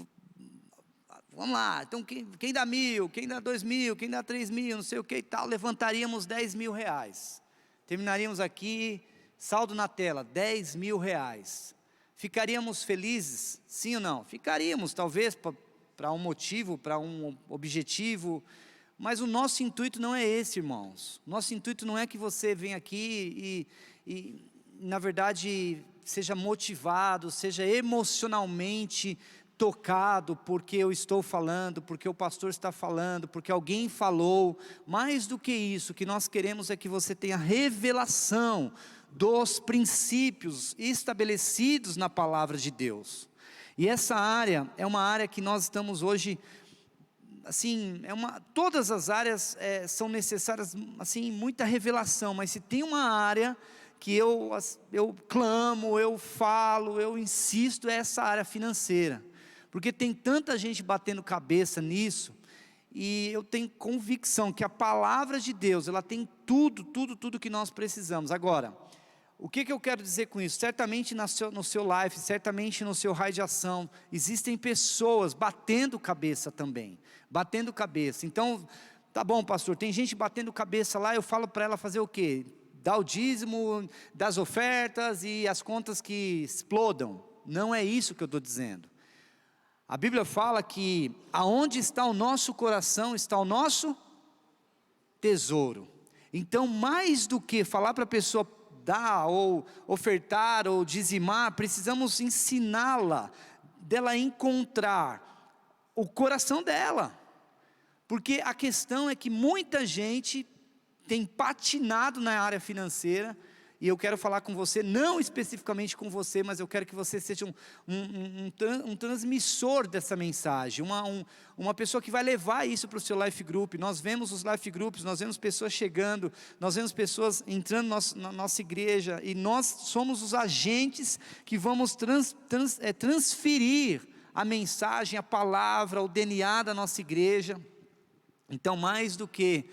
B: vamos lá, então quem dá 1.000, quem dá 2.000, quem dá 3.000, não sei o que e tal, levantaríamos 10 mil reais, terminaríamos aqui, saldo na tela, 10 mil reais, ficaríamos felizes, sim ou não? Ficaríamos, talvez, para um motivo, para um objetivo, mas o nosso intuito não é esse, irmãos. Nosso intuito não é que você venha aqui e na verdade, seja motivado, seja emocionalmente tocado, porque eu estou falando, porque o pastor está falando, porque alguém falou. Mais do que isso, o que nós queremos é que você tenha revelação dos princípios estabelecidos na palavra de Deus. E essa área é uma área que nós estamos hoje, assim, todas as áreas são necessárias, assim, muita revelação, mas se tem uma área que eu clamo, eu falo, eu insisto, é essa área financeira, porque tem tanta gente batendo cabeça nisso, e eu tenho convicção que a palavra de Deus, ela tem tudo que nós precisamos. Agora, o que eu quero dizer com isso? Certamente no seu life, certamente no seu raio de ação, existem pessoas batendo cabeça também, batendo cabeça. Então, tá bom, pastor, tem gente batendo cabeça lá, eu falo para ela fazer o quê? Dar o dízimo das ofertas e as contas que explodam. Não é isso que eu estou dizendo. A Bíblia fala que aonde está o nosso coração, está o nosso tesouro. Então, mais do que falar para a pessoa dar, ou ofertar, ou dizimar, precisamos ensiná-la, dela encontrar o coração dela. Porque a questão é que muita gente tem patinado na área financeira, e eu quero falar com você, não especificamente com você, mas eu quero que você seja um transmissor dessa mensagem, uma pessoa que vai levar isso para o seu life group. Nós vemos os life groups, nós vemos pessoas chegando, nós vemos pessoas entrando na nossa igreja, e nós somos os agentes que vamos transferir a mensagem, a palavra, o DNA da nossa igreja. Então, mais do que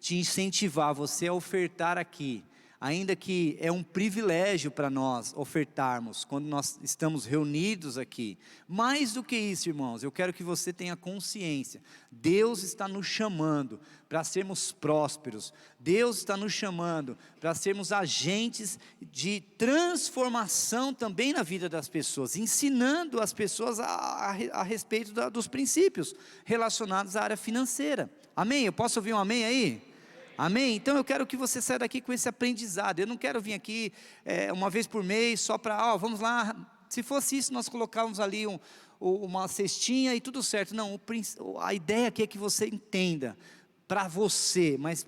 B: te incentivar você a ofertar aqui, ainda que é um privilégio para nós ofertarmos, quando nós estamos reunidos aqui, mais do que isso, irmãos, eu quero que você tenha consciência, Deus está nos chamando para sermos prósperos, Deus está nos chamando para sermos agentes de transformação também na vida das pessoas, ensinando as pessoas a respeito dos princípios relacionados à área financeira. Amém? Eu posso ouvir um amém aí? Amém? Então eu quero que você saia daqui com esse aprendizado. Eu não quero vir aqui uma vez por mês só para, vamos lá. Se fosse isso, nós colocávamos ali uma cestinha e tudo certo. Não, a ideia aqui é que você entenda, para você, mas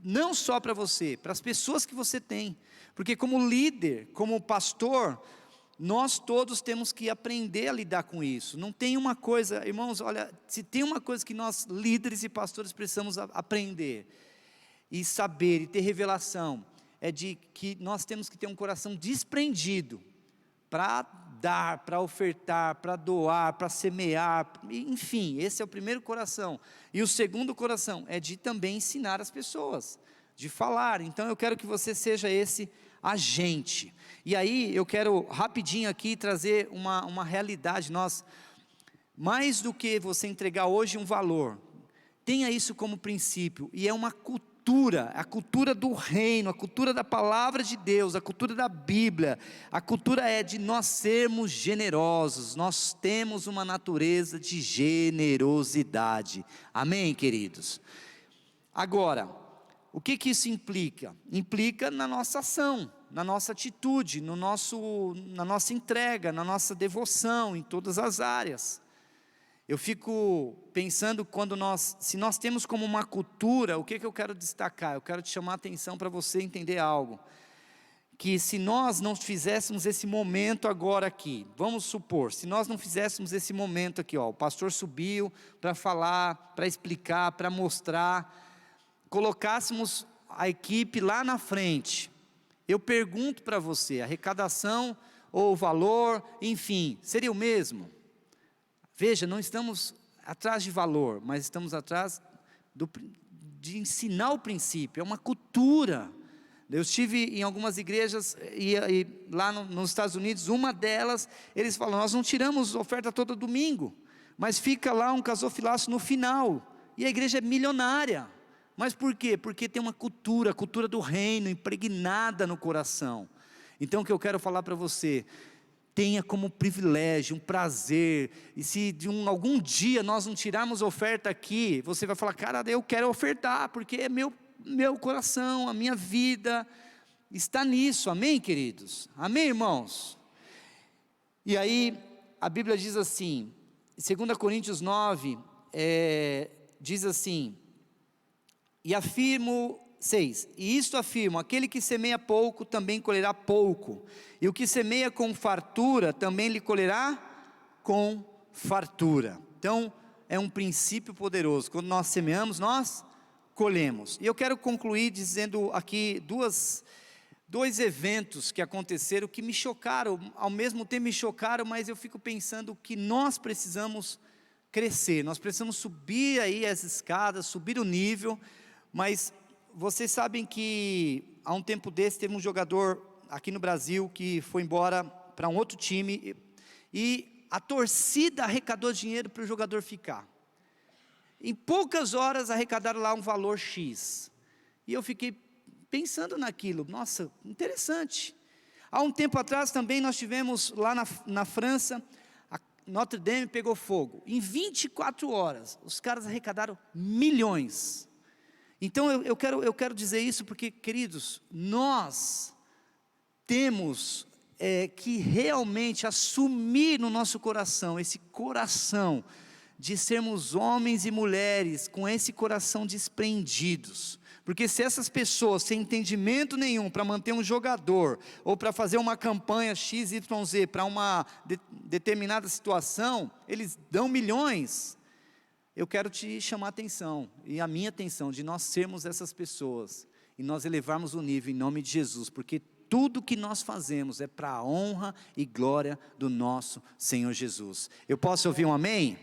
B: não só para você, para as pessoas que você tem. Porque como líder, como pastor, nós todos temos que aprender a lidar com isso. Não tem uma coisa, irmãos, olha, se tem uma coisa que nós líderes e pastores precisamos aprender e saber e ter revelação, é de que nós temos que ter um coração desprendido para dar, para ofertar, para doar, para semear, enfim, esse é o primeiro coração. E o segundo coração é de também ensinar as pessoas, de falar. Então eu quero que você seja esse agente. E aí eu quero rapidinho aqui trazer uma realidade. Nós, mais do que você entregar hoje um valor, tenha isso como princípio, e é uma cultura, a cultura do reino, a cultura da palavra de Deus, a cultura da Bíblia. A cultura é de nós sermos generosos, nós temos uma natureza de generosidade. Amém, queridos? Agora, o que isso implica? Implica na nossa ação, na nossa atitude, na nossa entrega, na nossa devoção, em todas as áreas. Eu fico pensando se nós temos como uma cultura, o que eu quero destacar? Eu quero te chamar a atenção para você entender algo. Que se nós não fizéssemos esse momento agora aqui, vamos supor, se nós não fizéssemos esse momento aqui, o pastor subiu para falar, para explicar, para mostrar, colocássemos a equipe lá na frente, eu pergunto para você, a arrecadação ou o valor, enfim, seria o mesmo? Veja, não estamos atrás de valor, mas estamos atrás de ensinar o princípio, é uma cultura. Eu estive em algumas igrejas, e lá nos Estados Unidos, uma delas, eles falam, nós não tiramos oferta todo domingo, mas fica lá um gasofilaço no final, e a igreja é milionária. Mas por quê? Porque tem uma cultura, a cultura do reino, impregnada no coração. Então o que eu quero falar para você, tenha como privilégio, um prazer, e se algum dia nós não tirarmos oferta aqui, você vai falar, cara, eu quero ofertar, porque é meu coração, a minha vida está nisso. Amém, queridos? Amém, irmãos? E aí a Bíblia diz assim, 2 Coríntios 9, diz assim, e afirmo 6, e isto afirmo, aquele que semeia pouco também colherá pouco, e o que semeia com fartura também lhe colherá com fartura. Então é um princípio poderoso, quando nós semeamos, nós colhemos. E eu quero concluir dizendo aqui dois eventos que aconteceram, que me chocaram, ao mesmo tempo me chocaram, mas eu fico pensando que nós precisamos crescer, nós precisamos subir aí as escadas, subir o nível. Mas vocês sabem que há um tempo desse teve um jogador aqui no Brasil que foi embora para um outro time, e a torcida arrecadou dinheiro para o jogador ficar. Em poucas horas arrecadaram lá um valor X, e eu fiquei pensando naquilo, nossa, interessante. Há um tempo atrás também nós tivemos lá na França, a Notre Dame pegou fogo, em 24 horas, os caras arrecadaram milhões. Então eu quero dizer isso porque, queridos, nós temos que realmente assumir no nosso coração, esse coração de sermos homens e mulheres com esse coração desprendidos. Porque se essas pessoas sem entendimento nenhum para manter um jogador, ou para fazer uma campanha XYZ para uma determinada situação, eles dão milhões. Eu quero te chamar a atenção, e a minha atenção, de nós sermos essas pessoas, e nós elevarmos o nível em nome de Jesus, porque tudo que nós fazemos é para a honra e glória do nosso Senhor Jesus. Eu posso ouvir um amém?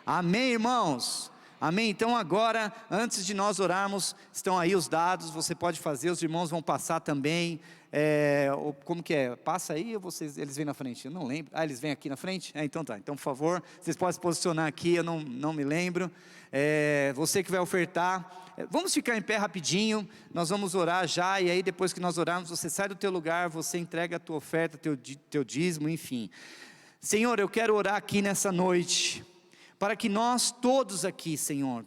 B: Amém, irmãos? Amém? Então agora, antes de nós orarmos, estão aí os dados, você pode fazer, os irmãos vão passar também. Como que é? Passa aí ou eles vêm na frente? Eu não lembro. Eles vêm aqui na frente? Então tá, então por favor, vocês podem se posicionar aqui, eu não me lembro. Você que vai ofertar, vamos ficar em pé rapidinho, nós vamos orar já, e aí depois que nós orarmos, você sai do teu lugar, você entrega a tua oferta, teu dízimo, enfim. Senhor, eu quero orar aqui nessa noite, para que nós todos aqui, Senhor,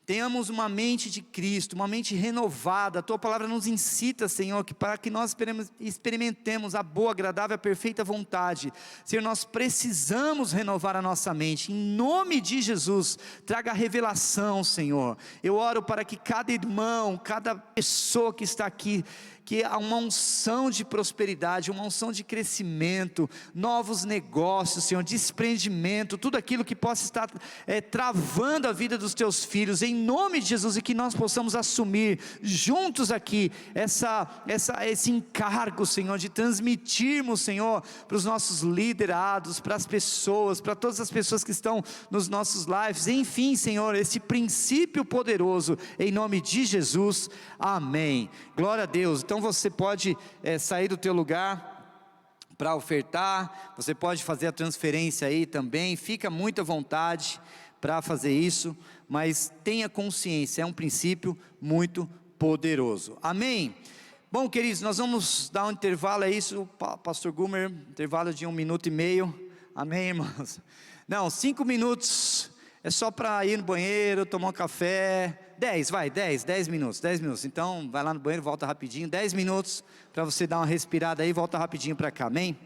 B: tenhamos uma mente de Cristo, uma mente renovada. A Tua palavra nos incita, Senhor, para que nós experimentemos a boa, agradável, a perfeita vontade. Senhor, nós precisamos renovar a nossa mente, em nome de Jesus. Traga revelação, Senhor. Eu oro para que cada irmão, cada pessoa que está aqui, que há uma unção de prosperidade, uma unção de crescimento, novos negócios, Senhor, desprendimento, tudo aquilo que possa estar travando a vida dos teus filhos, em nome de Jesus, e que nós possamos assumir juntos aqui esse encargo, Senhor, de transmitirmos, Senhor, para os nossos liderados, para as pessoas, para todas as pessoas que estão nos nossos lives, enfim, Senhor, esse princípio poderoso, em nome de Jesus, amém. Glória a Deus. Então você pode sair do teu lugar para ofertar, você pode fazer a transferência aí também, fica muito à vontade para fazer isso, mas tenha consciência, é um princípio muito poderoso, amém? Bom, queridos, nós vamos dar um intervalo, é isso, pastor Gumer, intervalo de 1 minuto e meio, amém, irmãos? Não, 5 minutos, é só para ir no banheiro, tomar um café. 10 minutos, então vai lá no banheiro, volta rapidinho, 10 minutos, para você dar uma respirada aí, volta rapidinho para cá, amém?